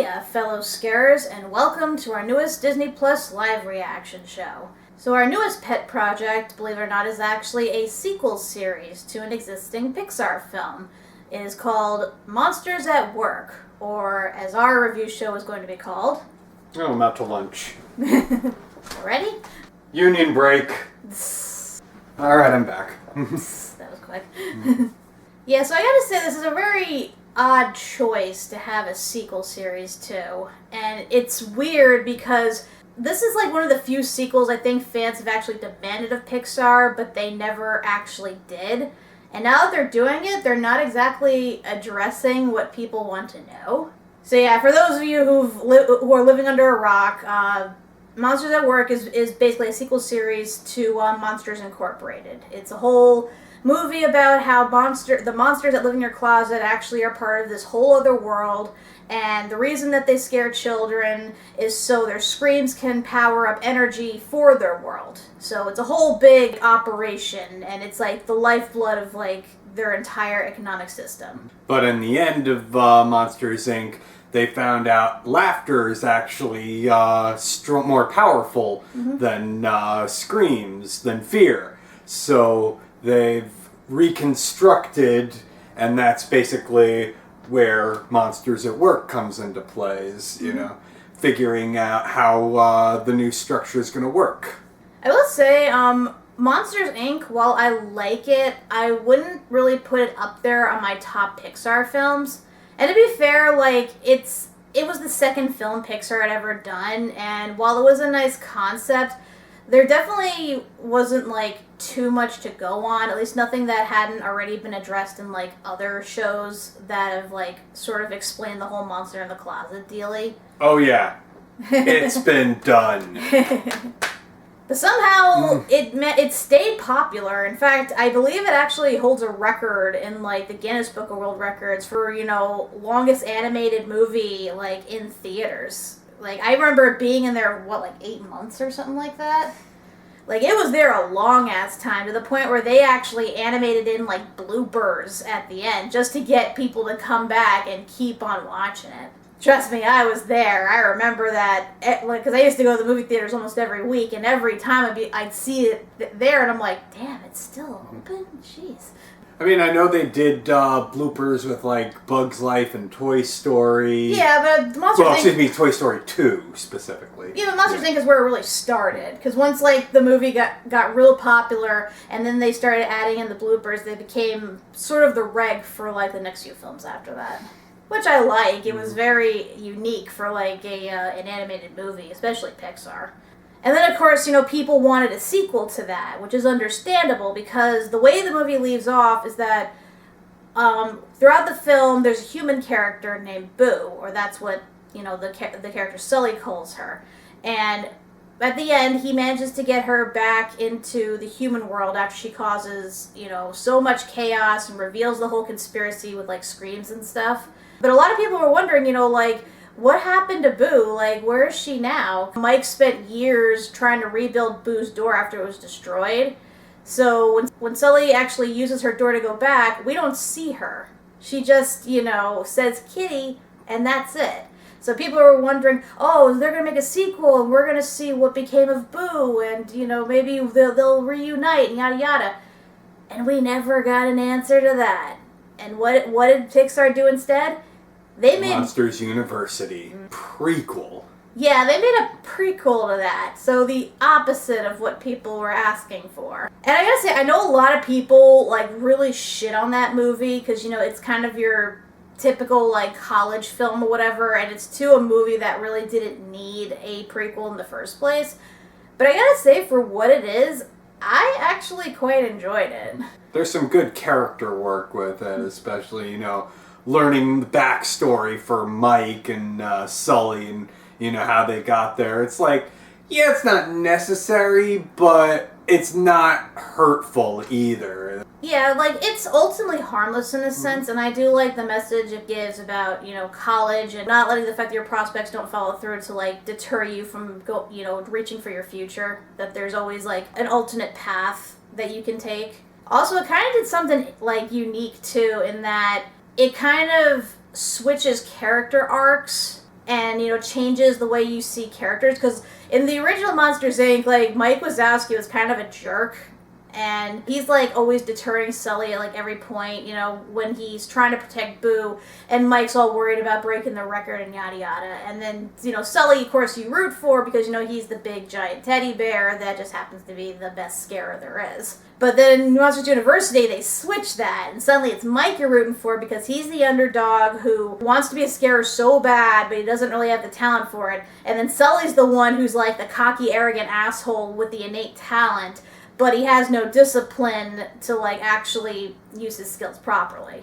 Hiya, fellow scarers, and welcome to our newest Disney Plus live reaction show. So our newest pet project, believe it or not, is actually a sequel series to an existing Pixar film. It is called Monsters at Work, or as our review show is going to be called... Oh, I'm out to lunch. Ready? Union break. Alright, I'm back. That was quick. Yeah, so I gotta say, this is a very odd choice to have a sequel series to. And it's weird because this is like one of the few sequels I think fans have actually demanded of Pixar, but they never actually did. And now that they're doing it, they're not exactly addressing what people want to know. So yeah, for those of you who are living under a rock, Monsters at Work is basically a sequel series to Monsters Incorporated. It's a whole movie about how the monsters that live in your closet actually are part of this whole other world, and the reason that they scare children is so their screams can power up energy for their world. So it's a whole big operation, and it's like the lifeblood of like their entire economic system. But in the end of Monsters Inc., they found out laughter is actually more powerful than screams, than fear. So they've reconstructed, and that's basically where Monsters at Work comes into play, is, you know, figuring out how the new structure is going to work. I will say, Monsters Inc., while I like it, I wouldn't really put it up there on my top Pixar films. And to be fair, like, it was the second film Pixar had ever done, and while it was a nice concept, there definitely wasn't, like, too much to go on, at least nothing that hadn't already been addressed in, like, other shows that have, like, sort of explained the whole monster in the closet dealy. Oh, yeah. It's been done. But somehow it stayed popular. In fact, I believe it actually holds a record in like the Guinness Book of World Records for, you know, longest animated movie like in theaters. Like I remember it being in there like 8 months or something like that. Like it was there a long ass time, to the point where they actually animated in like bloopers at the end just to get people to come back and keep on watching it. Trust me, I was there. I remember that, because I used to go to the movie theaters almost every week, and every time I'd see it there, and I'm like, damn, it's still open? Jeez. I mean, I know they did bloopers with, like, Bug's Life and Toy Story. Yeah, but Monsters Inc. Excuse me, Toy Story 2, specifically. Yeah, but Monsters Inc. is where it really started, because once, like, the movie got real popular, and then they started adding in the bloopers, they became sort of the reg for, like, the next few films after that. Which I like. It was very unique for like an animated movie, especially Pixar. And then of course, you know, people wanted a sequel to that, which is understandable because the way the movie leaves off is that throughout the film there's a human character named Boo, or that's what, you know, the character Sully calls her. And at the end, he manages to get her back into the human world after she causes, you know, so much chaos and reveals the whole conspiracy with like screams and stuff. But a lot of people were wondering, you know, like, what happened to Boo? Like, where is she now? Mike spent years trying to rebuild Boo's door after it was destroyed. So when Sully actually uses her door to go back, we don't see her. She just, you know, says kitty, and that's it. So people were wondering, oh, they're going to make a sequel, and we're going to see what became of Boo, and, you know, maybe they'll reunite, and yada yada. And we never got an answer to that. And what did Pixar do instead? They made Monsters University prequel. Yeah, they made a prequel to that. So the opposite of what people were asking for. And I gotta say, I know a lot of people like really shit on that movie because, you know, it's kind of your typical like college film or whatever, and it's to a movie that really didn't need a prequel in the first place. But I gotta say, for what it is, I actually quite enjoyed it. There's some good character work with it, especially, you know, learning the backstory for Mike and Sully and, you know, how they got there. It's like, yeah, it's not necessary, but it's not hurtful either. Yeah, like, it's ultimately harmless in a sense, and I do like the message it gives about, you know, college and not letting the fact that your prospects don't follow through to, like, deter you from, reaching for your future. That there's always, like, an alternate path that you can take. Also, it kind of did something, like, unique, too, in that it kind of switches character arcs and, you know, changes the way you see characters. Because in the original Monsters, Inc., like, Mike Wazowski was kind of a jerk. And he's, like, always deterring Sully at, like, every point, you know, when he's trying to protect Boo, and Mike's all worried about breaking the record and yada yada. And then, you know, Sully, of course, you root for because, you know, he's the big, giant teddy bear that just happens to be the best scarer there is. But then in Monsters University, they switch that, and suddenly it's Mike you're rooting for because he's the underdog who wants to be a scarer so bad, but he doesn't really have the talent for it. And then Sully's the one who's, like, the cocky, arrogant asshole with the innate talent, but he has no discipline to, like, actually use his skills properly.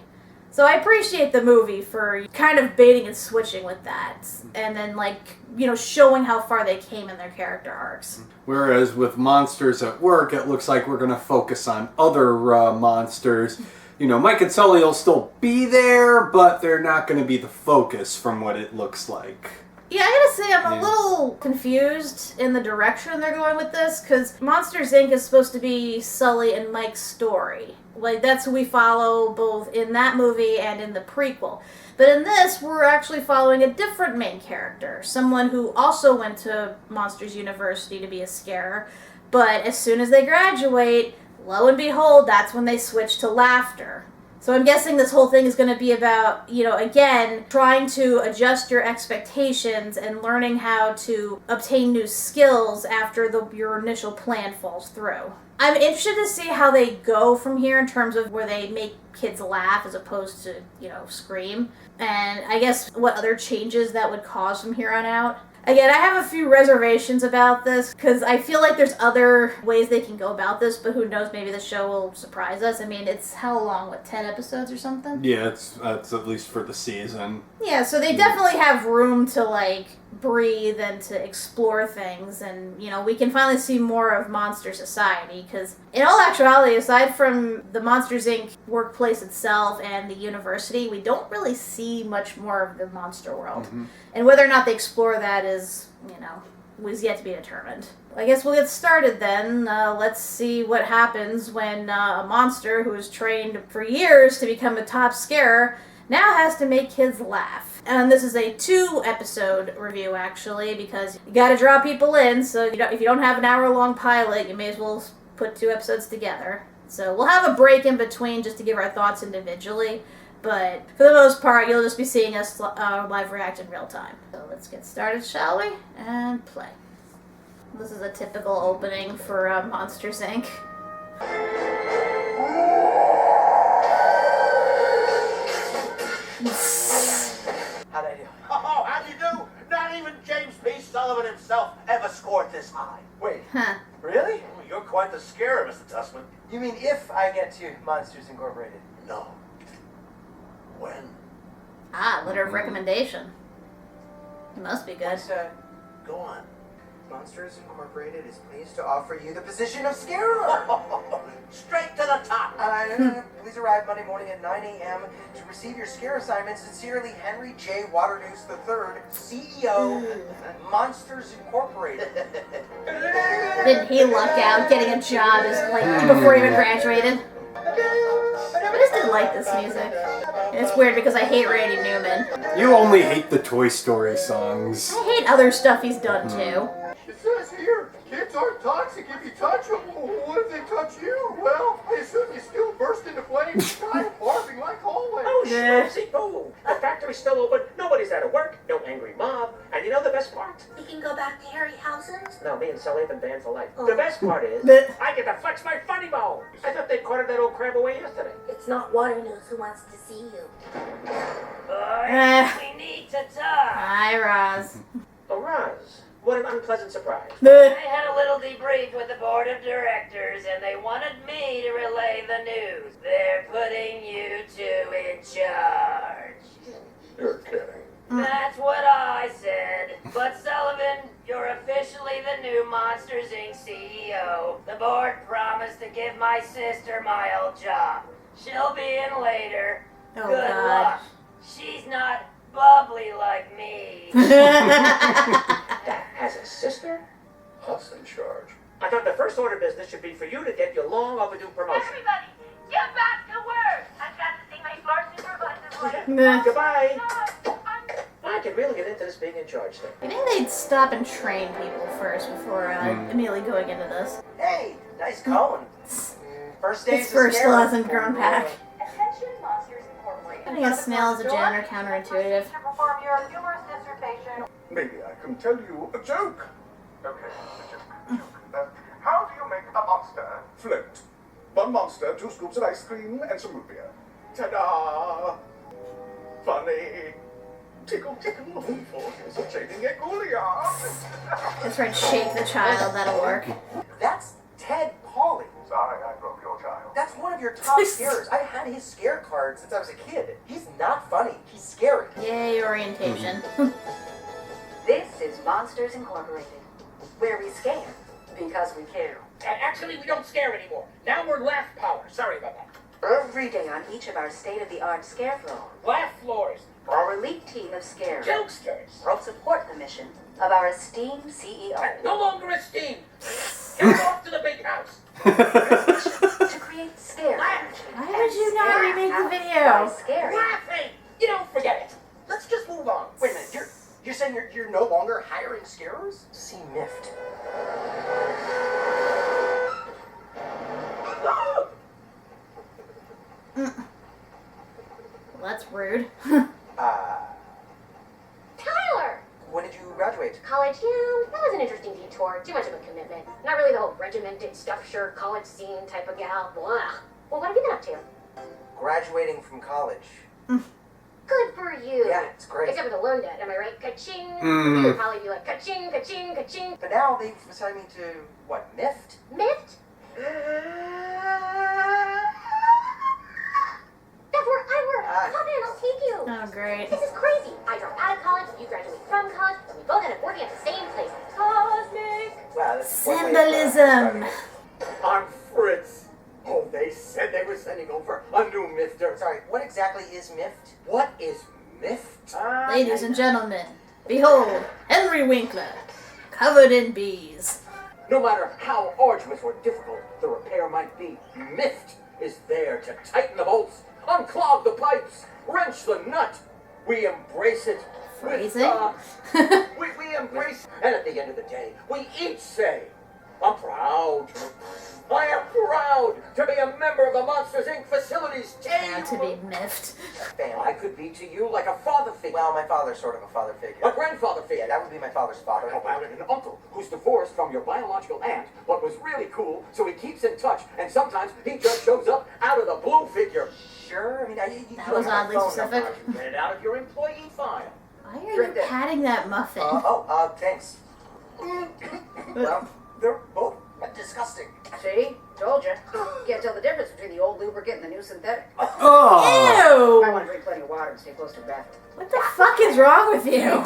So I appreciate the movie for kind of baiting and switching with that, and then, like, you know, showing how far they came in their character arcs. Whereas with Monsters at Work, it looks like we're going to focus on other monsters. You know, Mike and Sully will still be there, but they're not going to be the focus from what it looks like. Yeah, I gotta say, I'm a little confused in the direction they're going with this, because Monsters, Inc. is supposed to be Sully and Mike's story. Like, that's who we follow both in that movie and in the prequel. But in this, we're actually following a different main character, someone who also went to Monsters University to be a scarer, but as soon as they graduate, lo and behold, that's when they switch to laughter. So I'm guessing this whole thing is going to be about, you know, again, trying to adjust your expectations and learning how to obtain new skills after your initial plan falls through. I'm interested to see how they go from here in terms of where they make kids laugh as opposed to, you know, scream. And I guess what other changes that would cause from here on out. Again, I have a few reservations about this, because I feel like there's other ways they can go about this, but who knows, maybe the show will surprise us. I mean, it's how long, 10 episodes or something? Yeah, it's at least for the season. Yeah, so they definitely have room to, like, breathe and to explore things, and, you know, we can finally see more of Monster Society, because in all actuality, aside from the Monsters, Inc. workplace itself and the university, we don't really see much more of the monster world. Mm-hmm. And whether or not they explore that is, you know, was yet to be determined. I guess we'll get started then. Let's see what happens when a monster who has trained for years to become a top scarer now has to make kids laugh. And this is a 2-episode review, actually, because you gotta draw people in, so if you don't have an hour-long pilot, you may as well put 2 episodes together. So we'll have a break in between just to give our thoughts individually, but for the most part, you'll just be seeing us live react in real time. So let's get started, shall we? And play. This is a typical opening for Monsters, Inc. How'd I do? Oh, how'd you do? Not even James P. Sullivan himself ever scored this high. Wait, really? Oh, you're quite the scarer, Mr. Tussman. You mean if I get to Monsters Incorporated? No. When? Letter of recommendation. It must be good. Go on. Monsters Incorporated is pleased to offer you the position of scarer. Straight to the top. Please arrive Monday morning at 9 a.m. to receive your scare assignment. Sincerely, Henry J. Waternoose III, CEO, Monsters Incorporated. Didn't he luck out getting a job before he even graduated? I just didn't like this music. And it's weird because I hate Randy Newman. You only hate the Toy Story songs. I hate other stuff he's done too. It says here, kids aren't toxic if you touch them. What if they touch you? Well, I assume you still burst into flames, kind of barfing like always. Oh, schmoozy boo. The factory's still open, nobody's out of work, no angry mob, and you know the best part? We can go back to Harryhausen's? No, me and Sully have been banned for life. Oh. The best part is, I get to flex my funny bone. I thought they carted that old crab away yesterday. It's not Waternoose who wants to see you. Boys, we need to talk. Hi, Roz. Oh, Roz, what an unpleasant surprise. I had a little debrief with the board of directors, and they wanted me to relay the news. They're putting you two in charge. You're kidding. That's what I said. But Sullivan, you're officially the new Monsters, Inc. CEO. The board promised to give my sister my old job. She'll be in later. Oh, Good God. luck. She's not bubbly like me. That has a sister? Us in charge. I thought the first order of business should be for you to get your long overdue promotion. Everybody, get back to work! I've got to see my floor supervisor later. Goodbye. I'm can really get into this being in charge thing. I think they'd stop and train people first before immediately going into this. Hey, nice cone. First day. His first still hasn't grown back. Attention, Monsters Incorporated. Having a snail as a janitor counterintuitive. To perform your humorous dissertation. Maybe I can tell you a joke. Okay, a joke. How do you make a monster float? One monster, 2 scoops of ice cream, and some root beer. Ta-da! Funny. Tickle, tickle, forces of chaining a gouliard. That's right, shake the child, that'll work. That's Ted Pauly. Sorry, I broke your child. That's one of your top scarers. I had his scare card since I was a kid. He's not funny. He's scary. Yay, orientation. This is Monsters Incorporated, where we scare because we care. Actually, we don't scare anymore. Now we're laugh power. Sorry about that. Every day on each of our state-of-the-art scare floors, Laugh floors. our elite team of scarers Jokesters. help support the mission of our esteemed CEO No longer esteemed. Get off to the big house. to create scare energy. Why would you not and remake the scare video? by Scary. Laughing. You don't forget it. Let's just move on. Wait a minute, you're saying you're no longer hiring scarers? See Mift. Well, that's rude. Tyler! When did you graduate? College, yeah, that was an interesting detour. Too much of a commitment. Not really the whole regimented, stuffed shirt, college scene type of gal. Blah. Well, what have you been up to? Graduating from college. Good for you. Yeah, it's great. Except for the loan debt, am I right? Ka-ching. You would probably be like, ka-ching, ka-ching, ka-ching. But now they've assigned me to, what, Mift? Mift? That's where I work. Come in, I'll take you. Oh, great. This is crazy. I dropped out of college, you graduate from college, and we both end up working at the same place. Cosmic. Wow, that's one way of, Symbolism. I'm Fritz. Oh, they said they were sending over a new Mifter. Sorry, what exactly is Mift? What is Mift? Ladies and gentlemen, behold, Henry Winkler, covered in bees. No matter how arduous or difficult the repair might be, Mift is there to tighten the bolts, unclog the pipes, wrench the nut. We embrace it. Phrasing? We embrace, and at the end of the day, we each say, I'm proud. I am proud to be a member of the Monsters Inc. facilities team. Had to be miffed. I could be to you like a father figure. Well, my father's sort of a father figure. A grandfather figure. Yeah, that would be my father's father. How about an uncle who's divorced from your biological aunt, but was really cool, so he keeps in touch, and sometimes he just shows up out of the blue figure. Sure, I mean, you That don't was have a oddly phone specific. number. Get it out of your employee file. Why are Drink you that. patting that muffin? Thanks. Well, they're both disgusting. See? Told you. Can't tell the difference between the old lubricant and the new synthetic. Oh! I Ew! want to drink plenty of water and stay close to a bathroom. What the fuck is wrong with you?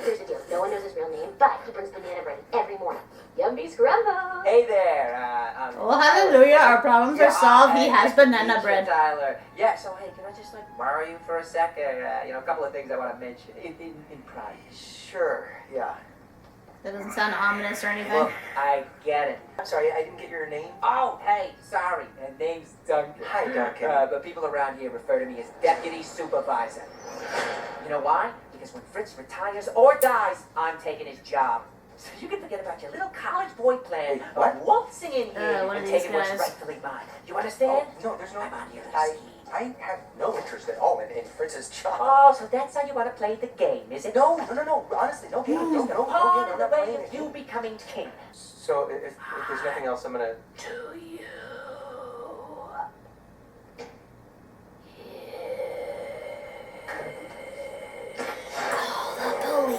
Here's the deal. No one knows his real name, but he brings banana bread every morning. Yummy scrumbo. Hey there, Well, hallelujah, our problems are solved. He has banana bread. Tyler. Yeah, so hey, can I just borrow you for a sec? A couple of things I want to mention in private. Sure, yeah. That doesn't sound ominous or anything. Look, I get it. I'm sorry, I didn't get your name. Oh, hey, sorry. My name's Duncan. Hi, Duncan. But people around here refer to me as Deputy Supervisor. You know why? Because when Fritz retires or dies, I'm taking his job. So you can forget about your little college boy plan of waltzing in here one of and these taking what's guys. rightfully mine. You understand? No, there's no... I'm on here to I see. I have no interest at all in Fritz's job. Oh, so that's how you want to play the game, is it? No. Honestly, no game. No game. Part I'm of the not way playing of it. you becoming king. So if there's nothing else, I'm gonna... To you.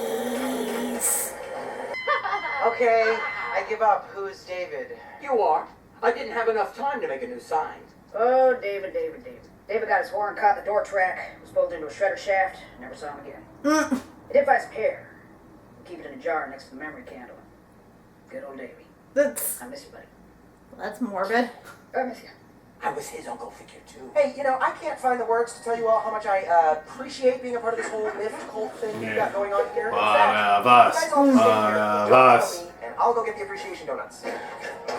Police. Okay, I give up. Who's David? You are. I didn't have enough time to make a new sign. Oh, David. David got his horn caught in the door track, was pulled into a shredder shaft, never saw him again. I did find some hair. Keep it in a jar next to the memory candle. Good old Davy. That's I miss you, buddy. morbid. I miss you. I was his uncle figure too. Hey, I can't find the words to tell you all how much I appreciate being a part of this whole Mift cult thing you got going on here. In fact, One of us. you guys all stay here, One of don't us. follow me, and I'll go get the appreciation donuts.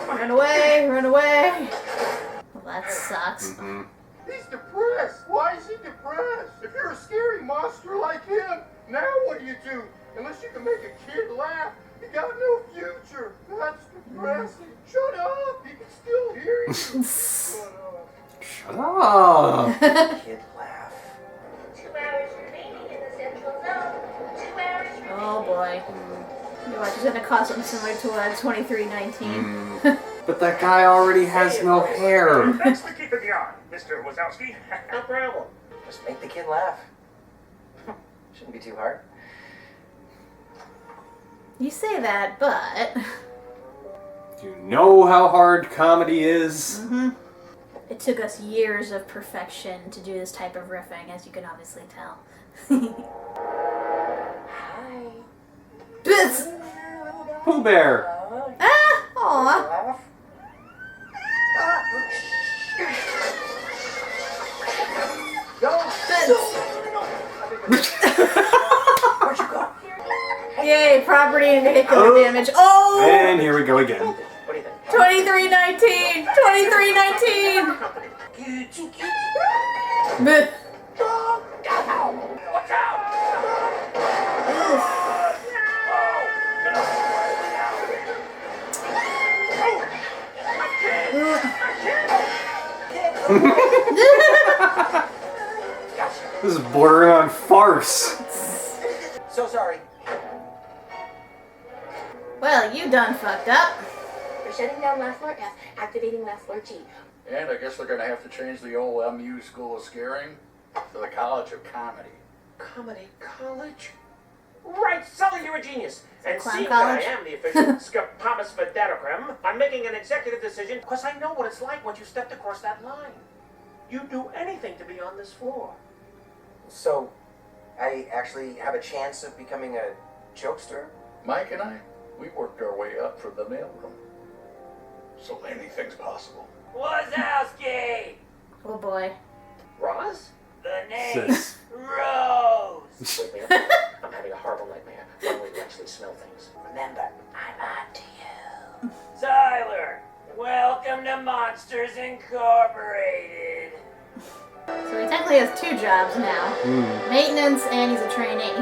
Run away, run away. Well, that sucks. He's depressed. Why is he depressed? If you're a scary monster like him, Now what do you do? Unless you can make a kid laugh, you got no future. That's depressing. Shut up. He can still hear you. Shut up. Kid laugh. 2 hours remaining in the central zone. 2 hours remaining. Oh boy. You watch, it's gonna cost something similar to 2319. But that guy already has no hair. Thanks for keeping me on, Mr. Wazowski. No problem. Just make the kid laugh. Shouldn't be too hard. You say that, but... Do you know how hard comedy is? It took us years of perfection to do this type of riffing, as you can obviously tell. Hi. This! Pooh Bear. Ah! Aw! Laugh. Where'd you go? Yay, property and vehicular damage. Oh! And here we go again. What do you think? 2319! 2319! Bleh. Watch out! This is bordering on farce. So sorry. Well, you done fucked up. We're shutting down last floor F, activating last floor G. And I guess they're going to have to change the old MU School of Scaring to the College of Comedy. Comedy college? Right, Sully, you're a genius. And Clown seeing college? that I am the official Scapamus Vedatocram, I'm making an executive decision because I know what it's like once you stepped across that line. You'd do anything to be on this floor. So, I actually have a chance of becoming a jokester? Mike and I, we worked our way up from the mailroom. So anything's possible. Wazowski! Oh boy. Roz? The name Sis. Rose. Wake me up. I'm having a horrible nightmare. One where you actually smell things. Remember, I'm on to you. Tyler, welcome to Monsters Incorporated. So he technically has 2 jobs now. Maintenance and he's a trainee.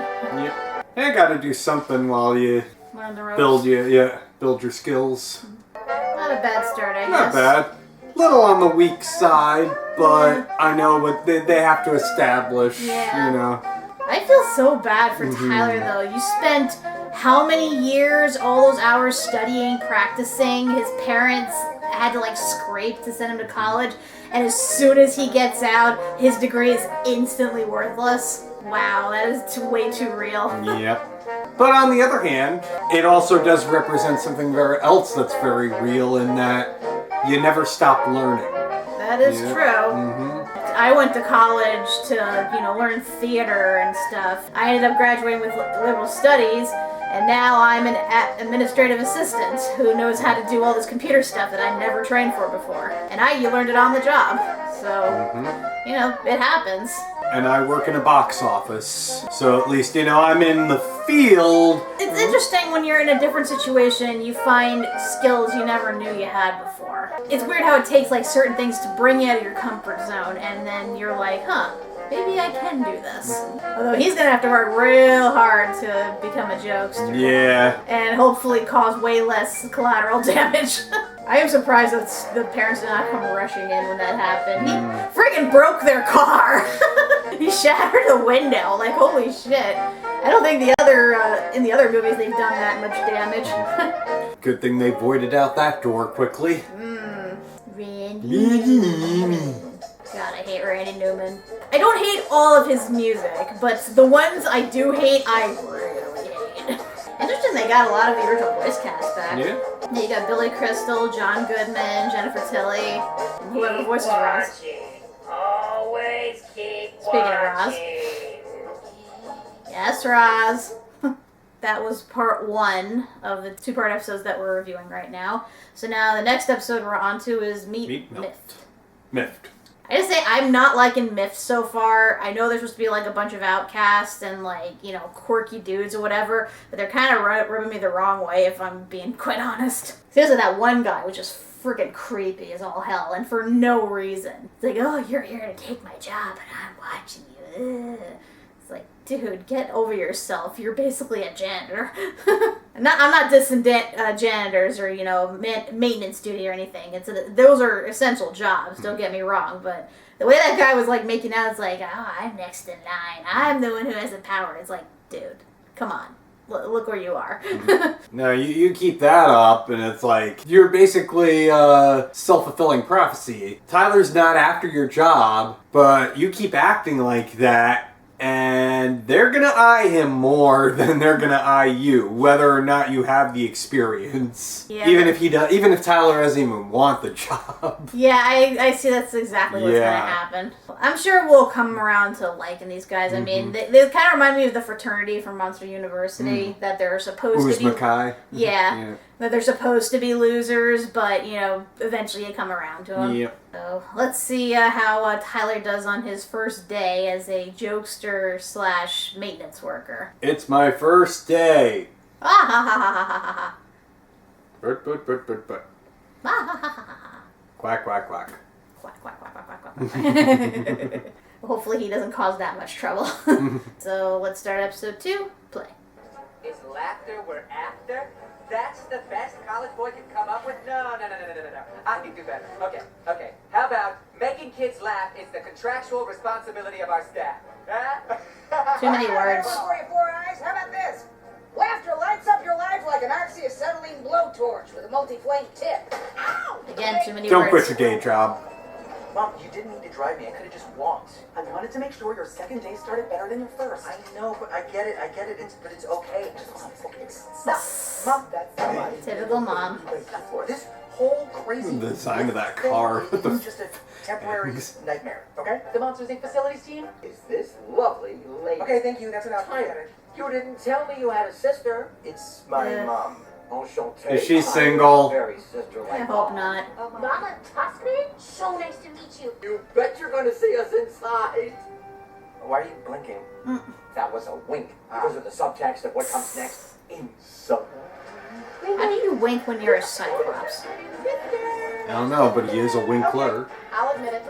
Yep. You gotta do something while you Learn the ropes. build your skills. Not a bad start, I Not guess. bad. Little on the weak side, but I know what they have to establish, Yeah. you know. I feel so bad for Tyler, though. You spent how many years, all those hours studying, practicing? His parents had to, like, scrape to send him to college, and as soon as he gets out, his degree is instantly worthless. Wow, that is way too real. Yep. But on the other hand, it also does represent something else that's very real in that you never stop learning. That is Yeah. true. I went to college to, learn theater and stuff. I ended up graduating with liberal studies, and now I'm an administrative assistant who knows how to do all this computer stuff that I never trained for before. And you learned it on the job. So, it happens. And I work in a box office, so at least, I'm in the field. It's interesting when you're in a different situation, you find skills you never knew you had before. It's weird how it takes, like, certain things to bring you out of your comfort zone, and then you're like, huh, maybe I can do this. Although he's gonna have to work real hard to become a jokester. Yeah. And hopefully cause way less collateral damage. I am surprised that the parents did not come rushing in when that happened. He friggin' broke their car! He shattered a window, like, holy shit. I don't think in the other movies they've done that much damage. Good thing they voided out that door quickly. Randy. God, I hate Randy Newman. I don't hate all of his music, but the ones I do hate, I really hate. Interesting, they got a lot of the original voice cast back. Yeah. You got Billy Crystal, John Goodman, Jennifer Tilly, and whoever voices Roz. Always keep Speaking of Roz. Yes, Roz. That was part 1 of the 2-part episodes that we're reviewing right now. So now the next episode we're on to is Meet Mift. I just say I'm not liking Mift so far. I know there's supposed to be like a bunch of outcasts and like, quirky dudes or whatever, but they're kind of rubbing me the wrong way if I'm being quite honest. Seriously, that one guy was just freaking creepy as all hell, and for no reason. It's like, oh, you're here to take my job and I'm watching you. Ugh. It's like, dude, get over yourself. You're basically a janitor. I'm not dissing janitors or, you know, maintenance duty or anything. Those are essential jobs, don't get me wrong. But the way that guy was, like, making out, it's like, oh, I'm next in line. I'm the one who has the power. It's like, dude, come on. Look where you are. No, you keep that up, and it's like, you're basically self-fulfilling prophecy. Tyler's not after your job, but you keep acting like that, and they're gonna eye him more than they're gonna eye you, whether or not you have the experience. Yeah. Even if Tyler doesn't even want the job. Yeah, I see that's exactly what's gonna happen. I'm sure we'll come around to liking these guys. I mean, they kind of remind me of the fraternity from Monster University, that they're supposed to be... Mackay. Yeah, that they're supposed to be losers, but, you know, eventually you come around to them. Yep. So, let's see how Tyler does on his first day as a jokester / maintenance worker. It's my first day. Ah ha ha ha ha ha ha. But. Ah ha ha ha ha. Quack, quack, quack. Quack, quack, quack, quack, quack, quack. Hopefully he doesn't cause that much trouble. So, let's start episode 2. Play. It's laughter we're after? That's the best college boy can come up with? No. I can do better. Okay. How about making kids laugh is the contractual responsibility of our staff? Huh? Too many words. For you, Four Eyes. How about this? Laughter lights up your life like an oxyacetylene blowtorch with a multi-flame tip. Ow! Again, too many Don't words. quit your day job. Mom, you didn't need to drive me. I could have just walked. I wanted to make sure your second day started better than your first. I know, but I get it. But it's okay. Stop. Mom, that's somebody. Typical mom. This whole crazy... The sign of that car. It's just a temporary nightmare, okay? The Monsters Inc. facilities team is this lovely lady. Okay, thank you. That's enough. Tyler, you didn't tell me you had a sister. It's my mom. Enchanté. Is she single? Very sister-like. I hope not. Mama Tuskman? So nice to meet you. You bet you're going to see us inside. Why are you blinking? That was a wink because of the subtext of what comes next. Inside. How do you wink when you're a Cyclops? I don't know, but he is a winkler. I'll admit it.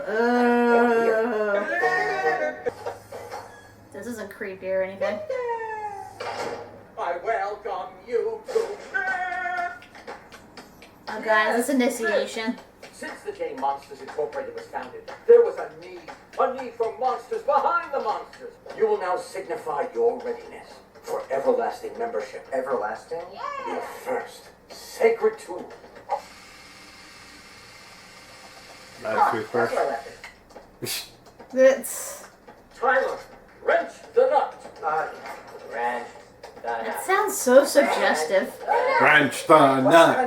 This isn't creepy or anything. I welcome you to Mift. Oh guys, it's initiation. Since the day Monsters Incorporated was founded, there was a need for monsters behind the monsters. You will now signify your readiness for everlasting membership. Everlasting? Your first sacred tool. Bad toothbrush. It's... Tyler, wrench the nut. Wrench. That sounds so suggestive. Wrench the nut.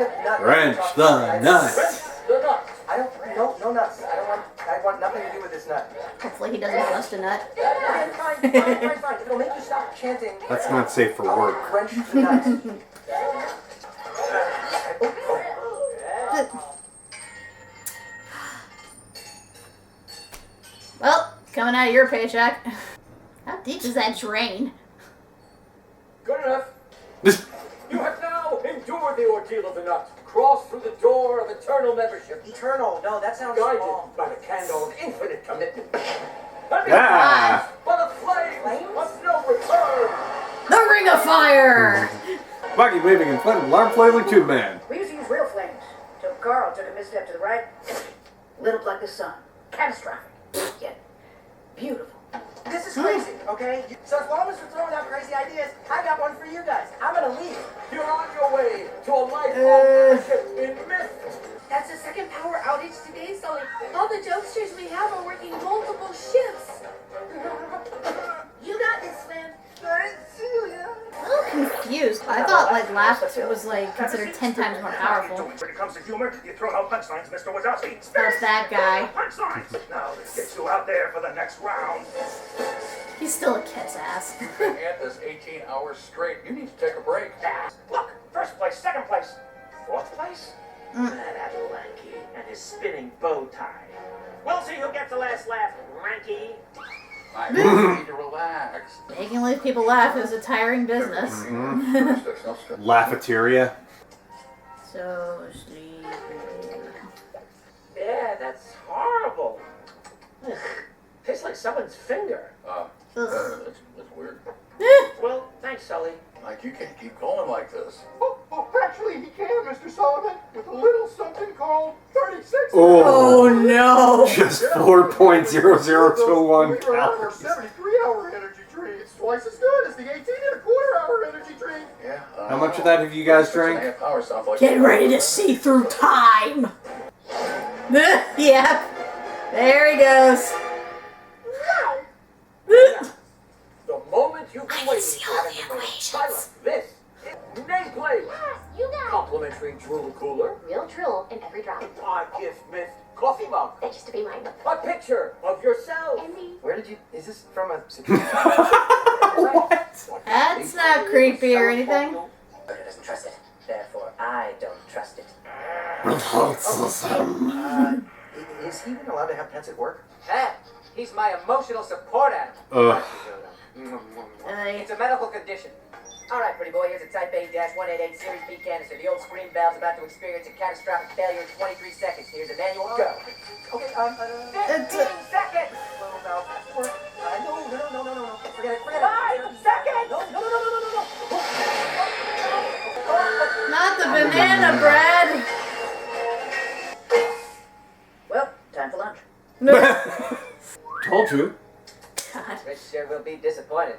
Wrench the nut. Wrench the nut. I don't... No nuts. I want nothing to do with this nut. Hopefully he doesn't bust a nut. Fine. It'll make you stop chanting. That's not safe for work. Wrench the nut. Well, coming out of your paycheck. How deep is that drain? Good enough. You have now endured the ordeal of the nut. Cross through the door of eternal membership. Eternal. No, that sounds Guided small. by the candle of infinite commitment. Ah. By the flames of no return. The Ring of Fire! Buggy waving inflatable alarm flailing tube man. We used to use real flames. Till Carl took a misstep to the right. Lit up like the sun. Catastrophic. Yet beautiful. This is crazy, okay? So as long as you're throwing out crazy ideas, I got one for you guys. I'm gonna leave. You're on your way to a lifelong membership in Mift. That's the second power outage today, so all the jokesters we have are working multiple shifts. You got this, Slim. I'm a little confused. I thought like Laugh was like considered 10 times more powerful. When it comes to humor, you throw out punchlines, Mr. Wazowski. That's that guy. Punchlines! Now let's get you out there for the next round. He's still a kiss ass. Been at this 18 hours straight. You need to take a break. Look, first place, second place, Fourth place? that lanky and his spinning bow tie. We'll see who gets the last laugh, Ranky. I need to relax. Making like people laugh is a tiring business. Laughateria. So sleepy. Yeah, that's horrible. Ugh, tastes like someone's finger. Ugh. Let's weird. Well, thanks, Sully. Like, you can't keep going like this. Oh, actually, he can, Mr. Sullivan, with a little something called 36. Oh no! Just 4.0021 Our calories. 73-hour energy drink. It's twice as good as the 18.25-hour energy drink. Yeah. How much of that have you guys drank? 6.5 hours sounds like Get ready to see through time! Yep. There he goes. The moment you've been waiting see for. all the equations. Pilot, this is nameplate. Yes, you got Complimentary drool cooler. it. Real drool in every drop. I gift Mift coffee mug. That used to be mine. A picture of yourself. And me. Where did you? Is this from a security? What? That's not creepy or anything. Oda doesn't trust it. Therefore, I don't trust it. Is he even allowed to have pets at work? Hey, he's my emotional support animal. Ugh. It's a medical condition. All right, pretty boy, here's a Type A-188 Series B canister. The old screen valve's about to experience a catastrophic failure in 23 seconds. Here's a manual. Go. Okay, 15 seconds. little valve work. No. Forget it. 5 seconds. No. Not the banana bread. Well, time for lunch. Told you. God. Rich sure will be disappointed.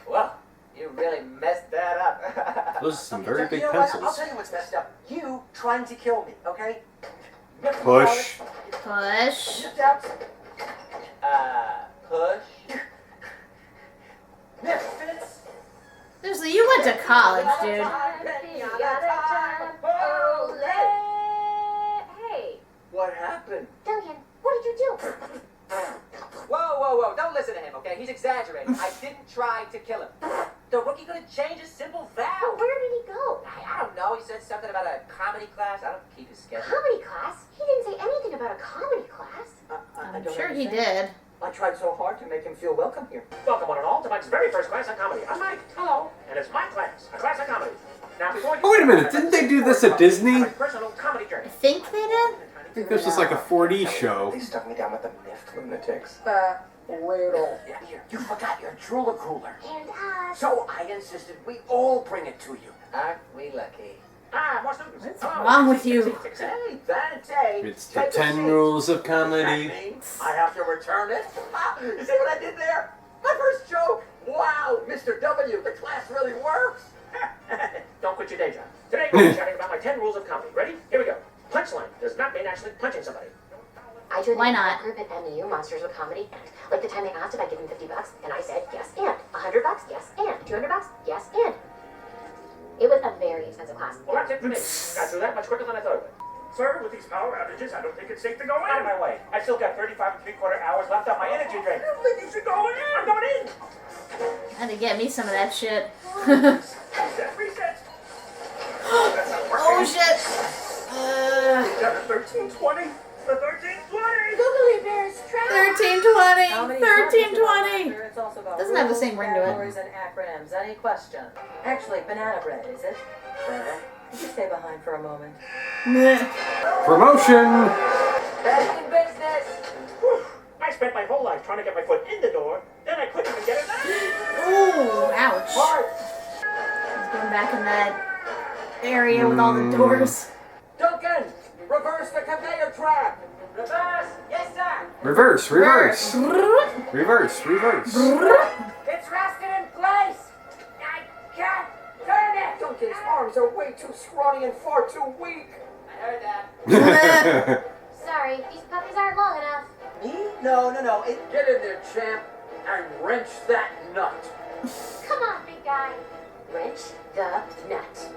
Well, you really messed that up. Those are some very big You know what? I'll pencils. tell you what's messed up. You trying to kill me, okay? Push. Push. Shift out. Push. Fits. Seriously, you went to college, dude. Hey, What happened? Duncan, what did you do? Whoa. Don't listen to him, okay? He's exaggerating. I didn't try to kill him. The rookie could have changed a simple But valve. where did he go? I don't know. He said something about a comedy class. I don't keep his schedule. Comedy class? He didn't say anything about a comedy class. I'm sure he did. I tried so hard to make him feel welcome here. Welcome one and all to Mike's very first class on comedy. I'm Mike. Hello. And it's my class, a class on comedy. Now, before you Oh, wait a minute. Didn't they do this at Disney? My personal comedy journey. I think they did. I think this was like a 4D show. They stuck me down with the Mift lunatics. Little. Yeah, here, you forgot your drooler cooler. And So I insisted we all bring it to you. Aren't we lucky? More students. What's Hello. wrong with you? Hey, that's a. It's the 10 rules of comedy. I have to return it. You see what I did there? My first joke. Wow, Mr. W, the class really works. Don't quit your day job. Today we're chatting about my 10 rules of comedy. Ready? Here we go. Punchline does not mean actually punching somebody. I joined Why the not? group at MU, Monsters of Comedy. Like the time they asked if I'd give them $50, and I said yes and. $100, yes and. $200, yes and. It was a very expensive class. Well, that's it for me. Got through that much quicker than I thought it would. Sir, with these power outages, I don't think it's safe to go in. Out of my way. I still got 35 3/4 hours left on my energy drink. I don't think you should go in. I'm going in. Had to get me some of that shit. Reset. That's not working. Oh shit. Got the 1320. The 1320. Googly bears trapped. 1320. 1320. It's also got Doesn't have the same ring to it. categories and acronyms. Any question? Actually, banana bread, is it? Could you stay behind for a moment? Promotion! Back in business. Whew. I spent my whole life trying to get my foot in the door, then I couldn't even get it out. Ooh, ouch. He's going back in that area with all the doors. Duncan, reverse the conveyor trap. Reverse. Yes, sir. Reverse. Reverse. It's resting in place. I can't turn it. Duncan's arms are way too scrawny and far too weak. I heard that. Sorry, these puppies aren't long enough. Me? No. Get in there, champ, and wrench that nut. Come on, big guy. Wrench the nut.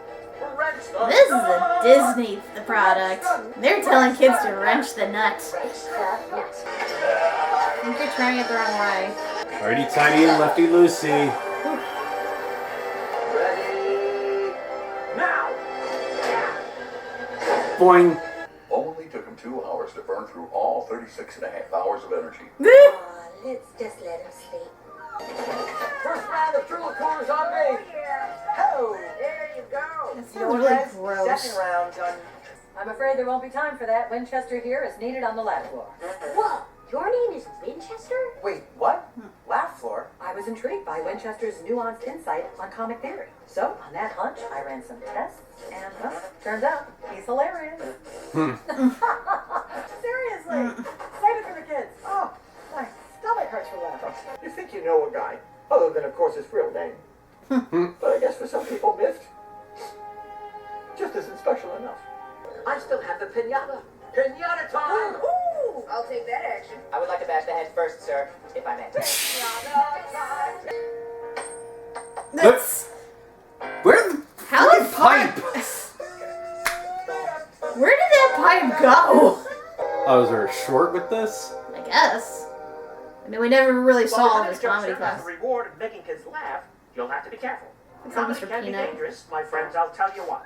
Wrench the This is a Disney product. They're telling kids to wrench the nut. Wrench the nut. I think you're trying it the wrong way. Righty tighty and lefty loosey. Ready? Now! Boing. Only took him 2 hours to burn through all 36.5 hours of energy. Let's just let him sleep. First round of Drooler Coolers on me. Oh, There you go. That sounds you know what, really guys? gross. Second round done. I'm afraid there won't be time for that. Winchester here is needed on the lab floor. Whoa, your name is Winchester? Wait, what? Laugh floor? I was was intrigued by Winchester's nuanced insight on comic theory. So, on that hunch, I ran some tests, and turns out he's hilarious. Seriously, save it for the kids. Oh, my stomach hurts for laughing. You think you know a guy, other than, of course, his real name. But I guess for some people, Mift just isn't special enough. I still have the pinata. Pinata time! Ooh, I'll take that action. I would like to bash the head first, sir, if I may. Pinata time! That's... Where the How fucking pipe? Where did that pipe go? Oh, is there a short with this? I guess. I mean, we never really saw all if his the comedy jokester class. has the reward of making kids laugh, you'll have to be careful. It's like Comedy Mr. can be Peanut. dangerous, my friends, I'll tell you what.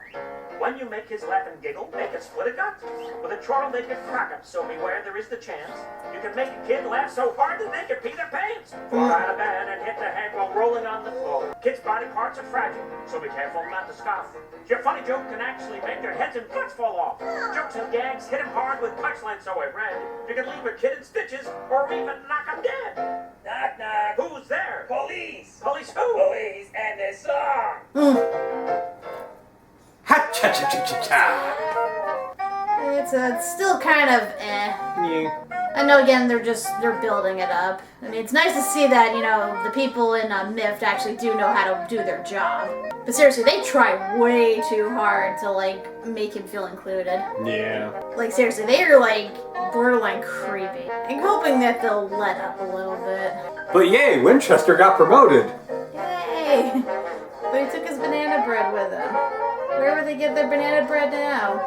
When you make kids laugh and giggle, make it split a gut. With a chortle, they can crack 'em, so beware there is the chance. You can make a kid laugh so hard that they can pee their pants. Fall out of bed and hit the head while rolling on the floor. Kids' body parts are fragile, so be careful not to scoff. Your funny joke can actually make their heads and butts fall off. Jokes and gags hit 'em hard with punchlines, so I read. You can leave a kid in stitches or even knock 'em dead. Knock, knock. Who's there? Police. Police who? Police and their song. Ha-cha-cha-cha-cha-cha! It's still kind of eh. Yeah. I know, again, they're building it up. I mean, it's nice to see that, the people in Mift actually do know how to do their job. But seriously, they try way too hard to, make him feel included. Yeah. Seriously, they are, borderline creepy. I'm hoping that they'll let up a little bit. But yay, Winchester got promoted. Yay! But he took his banana bread with him. Where would they get their banana bread now?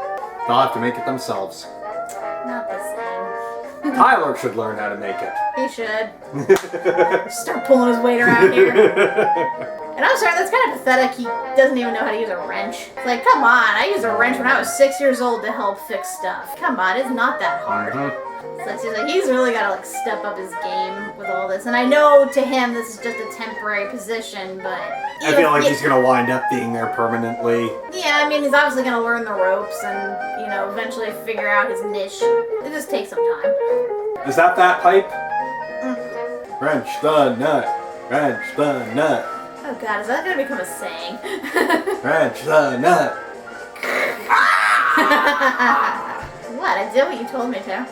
They'll have to make it themselves. Not the same. Tyler should learn how to make it. He should. Start pulling his weight around here. And I'm sorry, that's kind of pathetic. He doesn't even know how to use a wrench. It's like, come on, I used a wrench when I was 6 years old to help fix stuff. Come on, it's not that hard. So it seems like he's really got to step up his game with all this. And I know to him this is just a temporary position, but... I feel like he's going to wind up being there permanently. Yeah, I mean, he's obviously going to learn the ropes and, eventually figure out his niche. It just takes some time. Is that pipe? Wrench the nut. Wrench the nut. Oh god, is that going to become a saying? Wrench the nut. What? I did what you told me to.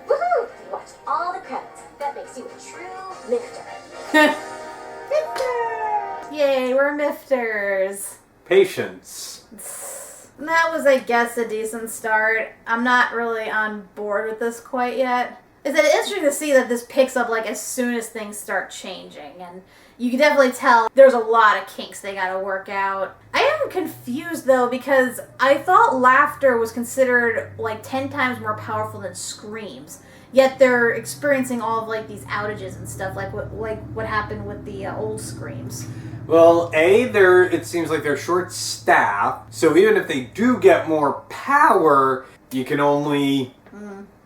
Woohoo! You watched all the credits. That makes you a true Mifter. Yay, we're Mifters. Patience. That was, I guess, a decent start. I'm not really on board with this quite yet. It's interesting to see that this picks up as soon as things start changing, and you can definitely tell there's a lot of kinks they gotta work out. I am confused though, because I thought laughter was considered 10 times more powerful than screams, yet they're experiencing all of these outages and stuff, like what happened with the old screams. Well, it seems like they're short-staffed, so even if they do get more power, you can only...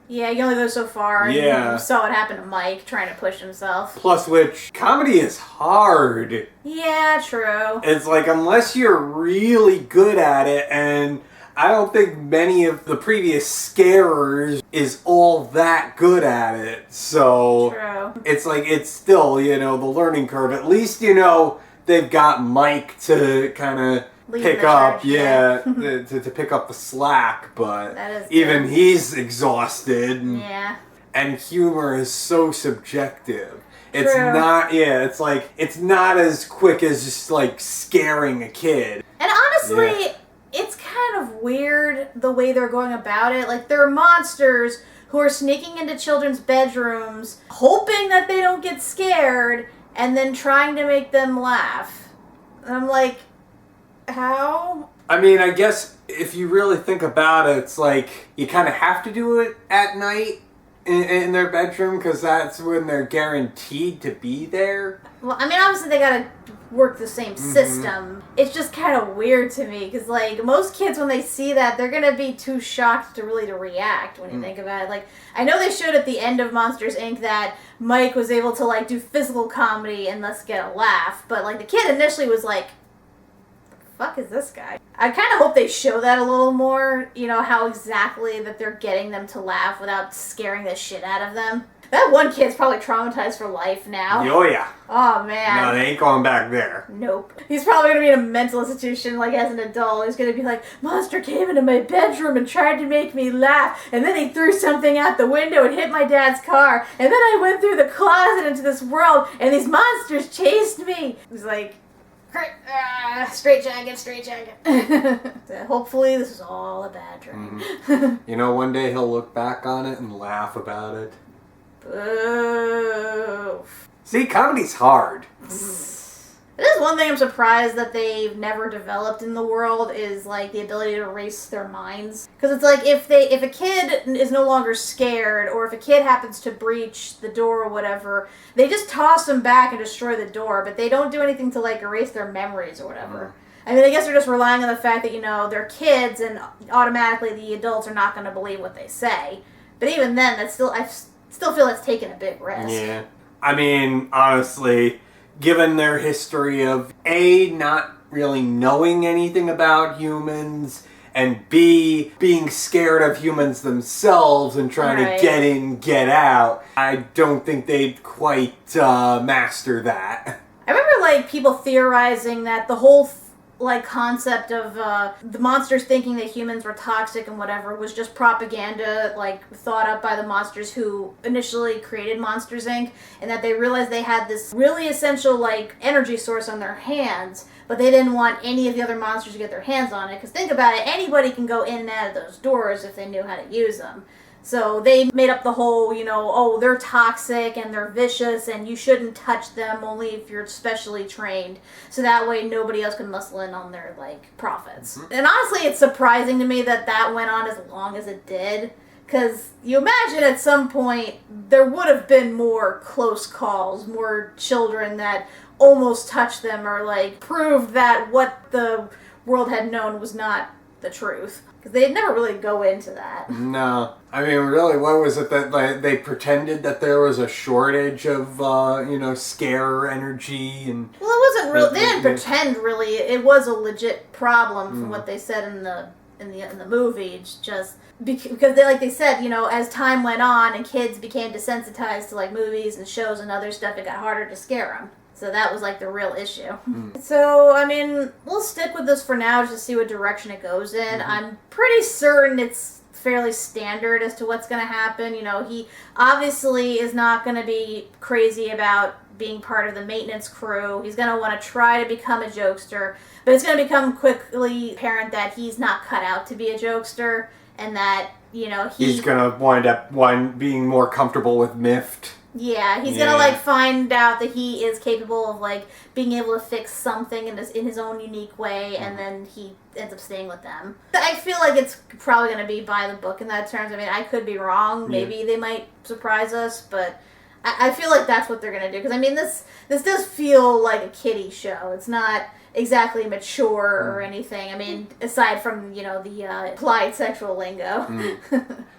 Yeah, you only go so far. Yeah. You saw what happened to Mike trying to push himself. Plus which, comedy is hard. Yeah, true. It's unless you're really good at it, and I don't think many of the previous scarers is all that good at it, so... True. It's still, the learning curve. At least, they've got Mike to kind of pick up, to pick up the slack, but even he's exhausted. Yeah. And humor is so subjective. It's True. not, it's not as quick as just scaring a kid. And honestly, it's kind of weird the way they're going about it. There are monsters who are sneaking into children's bedrooms, hoping that they don't get scared, and then trying to make them laugh. And I'm like, how? I mean, I guess if you really think about it, it's you kind of have to do it at night in their bedroom because that's when they're guaranteed to be there. Well, I mean, obviously they gotta work the same system. It's just kind of weird to me because, most kids when they see that, they're gonna be too shocked to react when you think about it. I know they showed at the end of Monsters, Inc. that Mike was able to, do physical comedy and thus get a laugh, but, the kid initially was like, the fuck is this guy? I kind of hope they show that a little more, you know, how exactly that they're getting them to laugh without scaring the shit out of them. That one kid's probably traumatized for life now. Oh, yeah. Oh, man. No, they ain't going back there. Nope. He's probably going to be in a mental institution, like, as an adult. He's going to be like, monster came into my bedroom and tried to make me laugh, and then he threw something out the window and hit my dad's car, and then I went through the closet into this world, and these monsters chased me. He's like, straight jacket. So hopefully this is all a bad dream. You know, one day he'll look back on it and laugh about it. Boo. See, comedy's hard. It is one thing I'm surprised that they've never developed in the world is like the ability to erase their minds. Because it's like if a kid is no longer scared, or if a kid happens to breach the door or whatever, they just toss them back and destroy the door, but they don't do anything to like erase their memories or whatever. I mean, I guess they're just relying on the fact that, you know, they're kids and automatically the adults are not going to believe what they say. But even then, I still feel it's taking a big risk. Yeah. I mean, honestly, given their history of A, not really knowing anything about humans, and B, being scared of humans themselves and trying to get in, get out, I don't think they'd quite master that. I remember, like, people theorizing that the whole like concept of the monsters thinking that humans were toxic and whatever was just propaganda, like thought up by the monsters who initially created Monsters Inc. and that they realized they had this really essential like energy source on their hands, but they didn't want any of the other monsters to get their hands on it, because think about it, anybody can go in and out of those doors if they knew how to use them. So they made up the whole, you know, oh, they're toxic and they're vicious and you shouldn't touch them only if you're specially trained. So that way nobody else can muscle in on their, like, profits. And honestly, it's surprising to me that that went on as long as it did. Because you imagine at some point there would have been more close calls, more children that almost touched them or, like, proved that what the world had known was not the truth. Because they never really go into that. No. I mean, really, what was it that like, they pretended that there was a shortage of, you know, scare energy and... Well, it wasn't real. They didn't pretend, really. It was a legit problem from what they said in the movie. It's just... Because they said, you know, as time went on and kids became desensitized to, like, movies and shows and other stuff, it got harder to scare them. So that was, like, the real issue. So, I mean, we'll stick with this for now just to see what direction it goes in. I'm pretty certain it's fairly standard as to what's going to happen. You know, he obviously is not going to be crazy about being part of the maintenance crew. He's going to want to try to become a jokester. But it's going to become quickly apparent that he's not cut out to be a jokester. And that, you know, he's going to wind up being more comfortable with Mift. Yeah, he's gonna, like, find out that he is capable of, like, being able to fix something in his own unique way, and then he ends up staying with them. I feel like it's probably gonna be by the book in that terms. I mean, I could be wrong. Maybe they might surprise us, but I feel like that's what they're gonna do. Because, I mean, this does feel like a kiddie show. It's not exactly mature or anything. I mean, aside from, you know, the applied sexual lingo.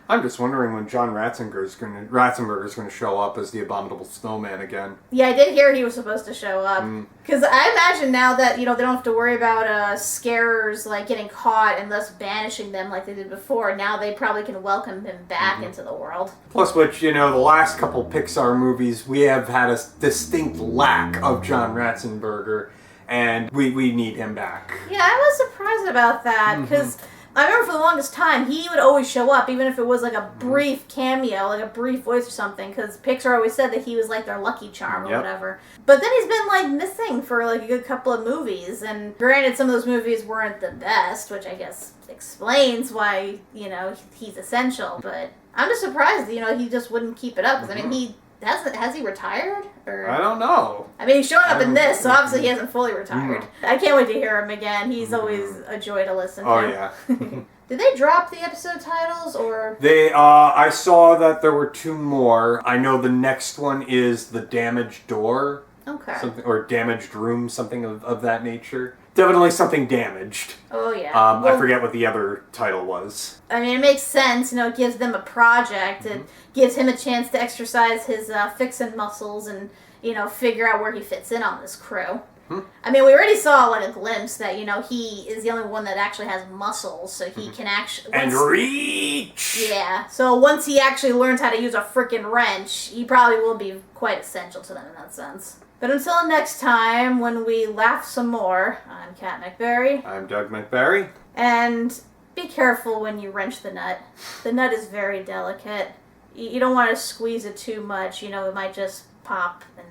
I'm just wondering when John Ratzenberger's going to show up as the Abominable Snowman again. Yeah, I did hear he was supposed to show up. Because I imagine now that, you know, they don't have to worry about scarers, like, getting caught and thus banishing them like they did before. Now they probably can welcome him back into the world. Plus, which, you know, the last couple Pixar movies, we have had a distinct lack of John Ratzenberger, and we need him back. Yeah, I was surprised about that, because... I remember for the longest time, he would always show up, even if it was like a brief cameo, like a brief voice or something, because Pixar always said that he was like their lucky charm or whatever. But then he's been like missing for like a good couple of movies, and granted some of those movies weren't the best, which I guess explains why, you know, he's essential, but I'm just surprised, you know, he just wouldn't keep it up, because I mean, has he retired? Or I don't know. I mean, he's showing up in this, so obviously he hasn't fully retired. I can't wait to hear him again. He's always a joy to listen to. Oh, yeah. Did they drop the episode titles, or...? I saw that there were 2 more. I know the next one is The Damaged Door. Okay. Or Damaged Room, something of that nature. Definitely something damaged. Oh, yeah. I forget what the other title was. I mean, it makes sense. You know, it gives them a project. It gives him a chance to exercise his fixin' muscles and, you know, figure out where he fits in on this crew. I mean, we already saw like a glimpse that, you know, he is the only one that actually has muscles, so he can actually... And reach! Yeah, so once he actually learns how to use a freaking wrench, he probably will be quite essential to them in that sense. But until next time, when we laugh some more, I'm Kat MacBerrie. I'm Doug MacBerrie. And be careful when you wrench the nut. The nut is very delicate. You don't want to squeeze it too much, you know, it might just pop and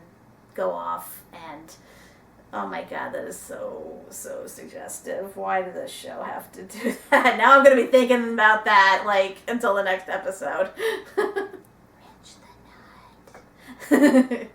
go off, and... Oh my god, that is so suggestive. Why did this show have to do that? Now I'm going to be thinking about that, like, until the next episode. Wrench the nut.